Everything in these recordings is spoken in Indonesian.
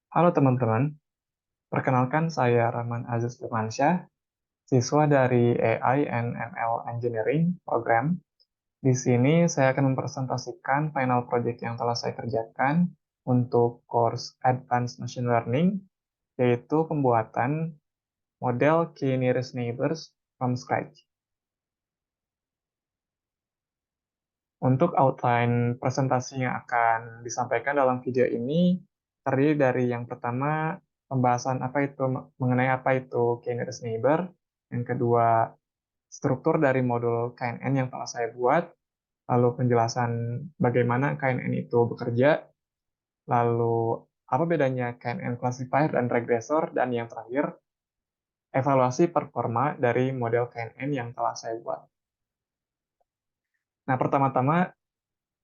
Halo teman-teman, perkenalkan saya Rahman Aziz Firmansyah, siswa dari AI and ML Engineering program. Di sini saya akan mempresentasikan final project yang telah saya kerjakan untuk course Advanced Machine Learning, yaitu pembuatan model Key Nearest Neighbors from scratch. Untuk outline presentasi yang akan disampaikan dalam video ini terdiri dari yang pertama pembahasan mengenai apa itu K-nearest neighbor, yang kedua struktur dari modul KNN yang telah saya buat, lalu penjelasan bagaimana KNN itu bekerja, lalu apa bedanya KNN classifier dan regressor, dan yang terakhir evaluasi performa dari model KNN yang telah saya buat. Nah, pertama-tama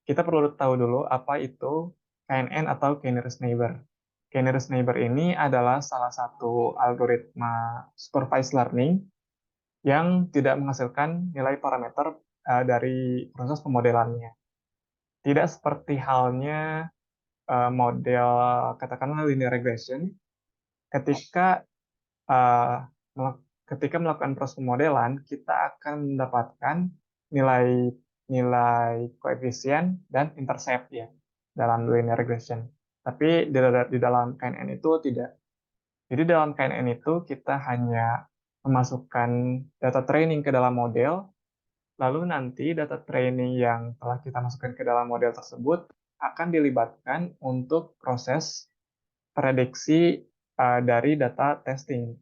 kita perlu tahu dulu apa itu KNN atau K-nearest neighbor. K-nearest neighbor ini adalah salah satu algoritma supervised learning yang tidak menghasilkan nilai parameter dari proses pemodelannya. Tidak seperti halnya model katakanlah linear regression, ketika uh, ketika melakukan proses pemodelan kita akan mendapatkan nilai nilai koefisien dan intercept ya dalam linear regression. Tapi di dalam KNN itu tidak. Jadi dalam KNN itu kita hanya memasukkan data training ke dalam model, lalu nanti data training yang telah kita masukkan ke dalam model tersebut akan dilibatkan untuk proses prediksi dari data testing.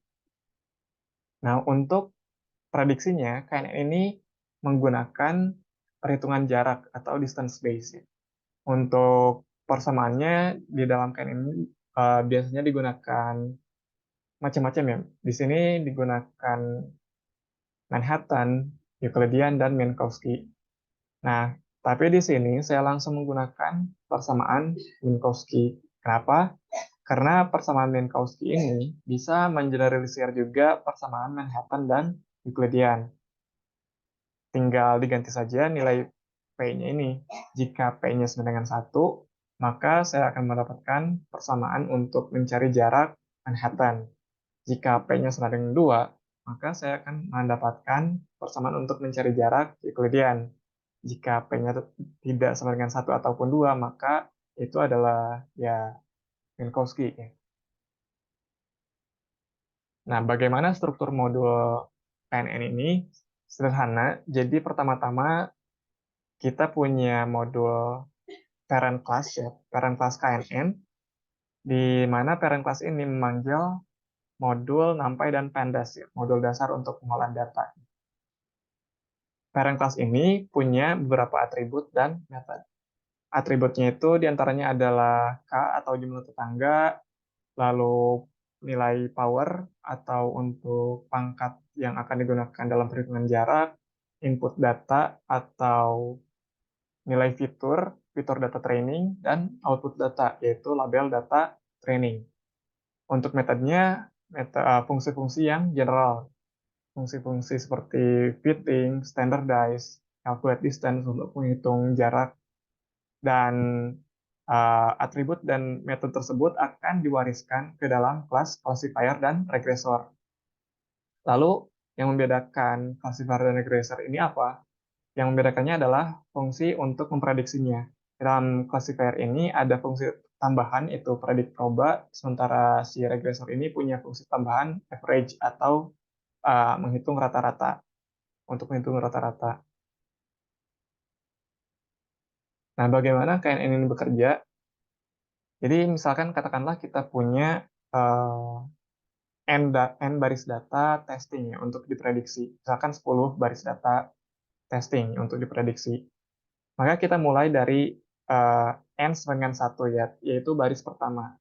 Nah, untuk prediksinya, KNN ini menggunakan perhitungan jarak atau distance based. Untuk persamaannya di dalam KNN ini biasanya digunakan macam-macam ya. Di sini digunakan Manhattan, Euclidean, dan Minkowski. Nah, tapi di sini saya langsung menggunakan persamaan Minkowski. Kenapa? Karena persamaan Minkowski ini bisa mengeneralisir juga persamaan Manhattan dan Euclidean. Tinggal diganti saja nilai P-nya ini. Jika P-nya sama dengan 1, maka saya akan mendapatkan persamaan untuk mencari jarak Manhattan. Jika P-nya sama dengan 2, maka saya akan mendapatkan persamaan untuk mencari jarak Euclidean. Jika P-nya tidak sama dengan 1 ataupun 2, maka itu adalah ya Minkowski. Nah, bagaimana struktur modul KNN ini? Sederhana. Jadi pertama-tama kita punya modul parent class ya, parent class KNN, di mana parent class ini memanggil modul NumPy dan Pandas ya, modul dasar untuk pengolahan data. Parent class ini punya beberapa atribut dan metode. Atributnya itu diantaranya adalah K atau jumlah tetangga, lalu nilai power atau untuk pangkat yang akan digunakan dalam perhitungan jarak, input data atau nilai fitur data training, dan output data, yaitu label data training. Untuk metodenya, fungsi-fungsi yang general. Fungsi-fungsi seperti fitting, standardize, calculate distance untuk menghitung jarak, dan atribut dan metode tersebut akan diwariskan ke dalam kelas classifier dan regressor. Lalu, yang membedakan classifier dan regressor ini apa? Yang membedakannya adalah fungsi untuk memprediksinya. Dalam classifier ini ada fungsi tambahan, itu predict proba, sementara si regressor ini punya fungsi tambahan average atau menghitung rata-rata, untuk menghitung rata-rata. Nah, bagaimana KNN ini bekerja? Jadi misalkan katakanlah kita punya N baris data testing ya, untuk diprediksi. Misalkan 10 baris data testing untuk diprediksi. Maka kita mulai dari uh, N dengan 1 ya, yaitu baris pertama.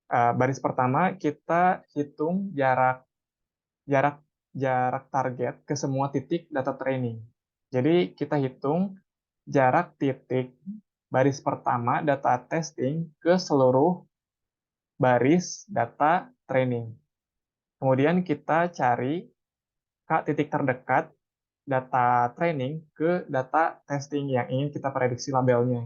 Baris pertama kita hitung jarak jarak target ke semua titik data training. Jadi kita hitung jarak titik baris pertama data testing ke seluruh baris data training. Kemudian kita cari titik terdekat data training ke data testing yang ingin kita prediksi labelnya.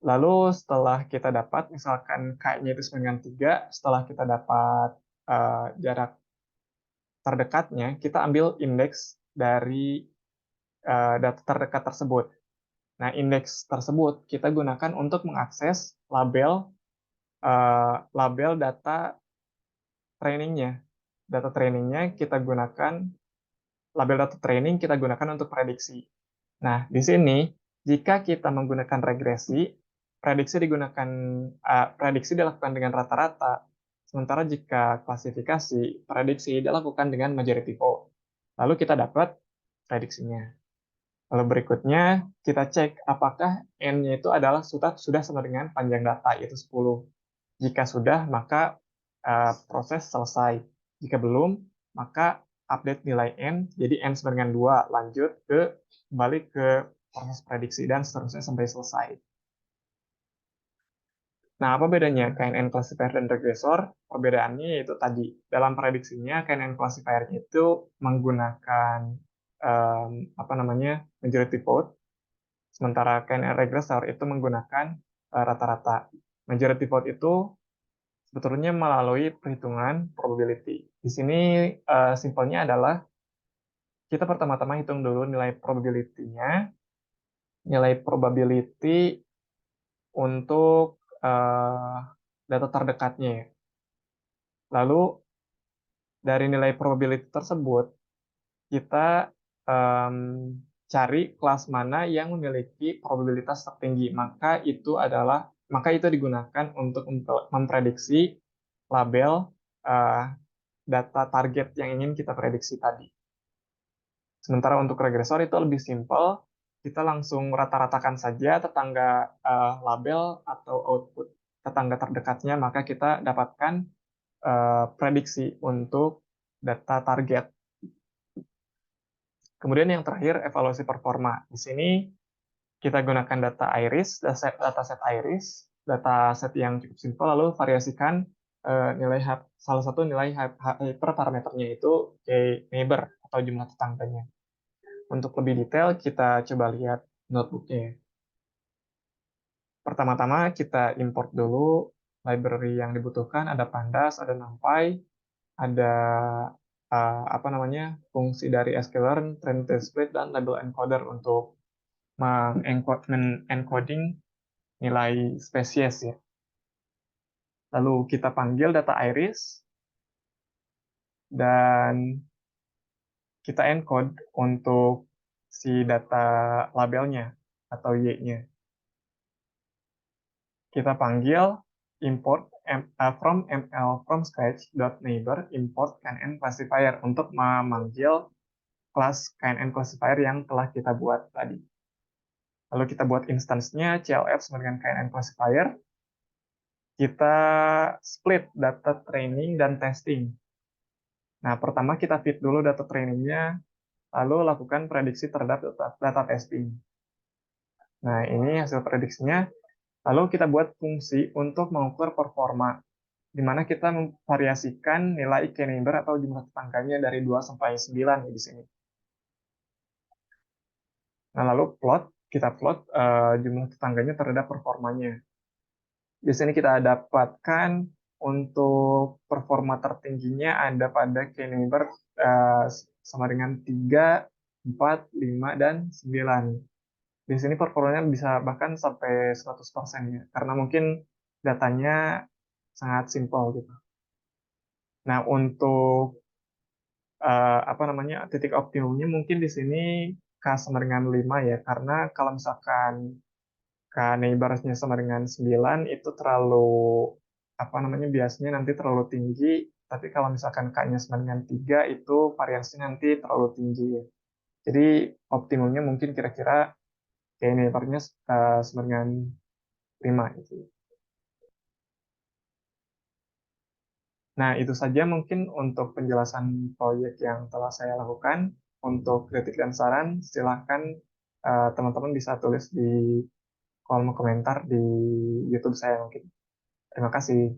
Lalu setelah kita dapat, misalkan K-nya itu sama dengan 3, setelah kita dapat jarak terdekatnya, kita ambil indeks dari data terdekat tersebut. Nah, indeks tersebut kita gunakan untuk mengakses label data trainingnya. Data trainingnya kita gunakan, label data training kita gunakan untuk prediksi. Nah, di sini jika kita menggunakan regresi, prediksi dilakukan dengan rata-rata. Sementara jika klasifikasi, prediksi dilakukan dengan majority vote. Lalu kita dapat prediksinya. Lalu berikutnya kita cek apakah N-nya itu adalah sudah sama dengan panjang data, yaitu 10. Jika sudah, maka proses selesai. Jika belum, maka update nilai N, jadi N sama dengan 2, lanjut kembali ke proses prediksi, dan seterusnya sampai selesai. Nah, apa bedanya KNN classifier dan regresor? Perbedaannya yaitu tadi, dalam prediksinya KNN classifier itu menggunakan apa namanya majority vote, sementara KNN regresor itu menggunakan rata-rata. Majority vote itu sebetulnya melalui perhitungan probability. Di sini simpelnya adalah kita pertama-tama hitung dulu nilai probability-nya, nilai probability untuk data terdekatnya ya. Lalu dari nilai probability tersebut kita em, cari kelas mana yang memiliki probabilitas tertinggi, maka itu digunakan untuk memprediksi label eh, data target yang ingin kita prediksi tadi. Sementara untuk regresor itu lebih simpel, kita langsung rata-ratakan saja tetangga label atau output tetangga terdekatnya, maka kita dapatkan prediksi untuk data target. Kemudian yang terakhir, evaluasi performa. Di sini kita gunakan data iris, dataset iris, dataset yang cukup simpel, lalu variasikan salah satu nilai hyperparameternya itu neighbor atau jumlah tetangganya. Untuk lebih detail, kita coba lihat notebooknya. Pertama-tama kita import dulu library yang dibutuhkan, ada pandas, ada numpy, ada apa namanya fungsi dari sklearn, training split, dan label encoder untuk encoding nilai spesies ya. Lalu kita panggil data iris dan kita encode untuk si data labelnya atau Y-nya. Kita panggil import from ml from scratch.neighbor import KNN classifier untuk memanggil kelas KNN classifier yang telah kita buat tadi. Lalu kita buat instance-nya CLF sama dengan KNN classifier. Kita split data training dan testing. Nah, pertama kita feed dulu data trainingnya, lalu lakukan prediksi terhadap data testing. Nah, ini hasil prediksinya. Lalu kita buat fungsi untuk mengukur performa, di mana kita memvariasikan nilai k-neighbor atau jumlah tetangganya dari 2 sampai 9 di sini. Nah, lalu kita plot jumlah tetangganya terhadap performanya. Di sini kita dapatkan untuk performa tertingginya ada pada k-neighbor sama dengan 3, 4, 5, dan 9. Di sini performanya bisa bahkan sampai 100% ya, karena mungkin datanya sangat simpel gitu. Nah, untuk apa namanya titik optimumnya mungkin di sini K sama dengan 5 ya, karena kalau misalkan K neighbors-nya sama dengan 9 itu terlalu apa namanya biasanya nanti terlalu tinggi, tapi kalau misalkan K-nya sama dengan 3 itu variasinya nanti terlalu tinggi ya. Jadi optimumnya mungkin kira-kira K neighbor-nya sama dengan 5 gitu. Nah, itu saja mungkin untuk penjelasan proyek yang telah saya lakukan. Untuk kritik dan saran, silahkan teman-teman bisa tulis di kolom komentar di YouTube saya mungkin. Terima kasih.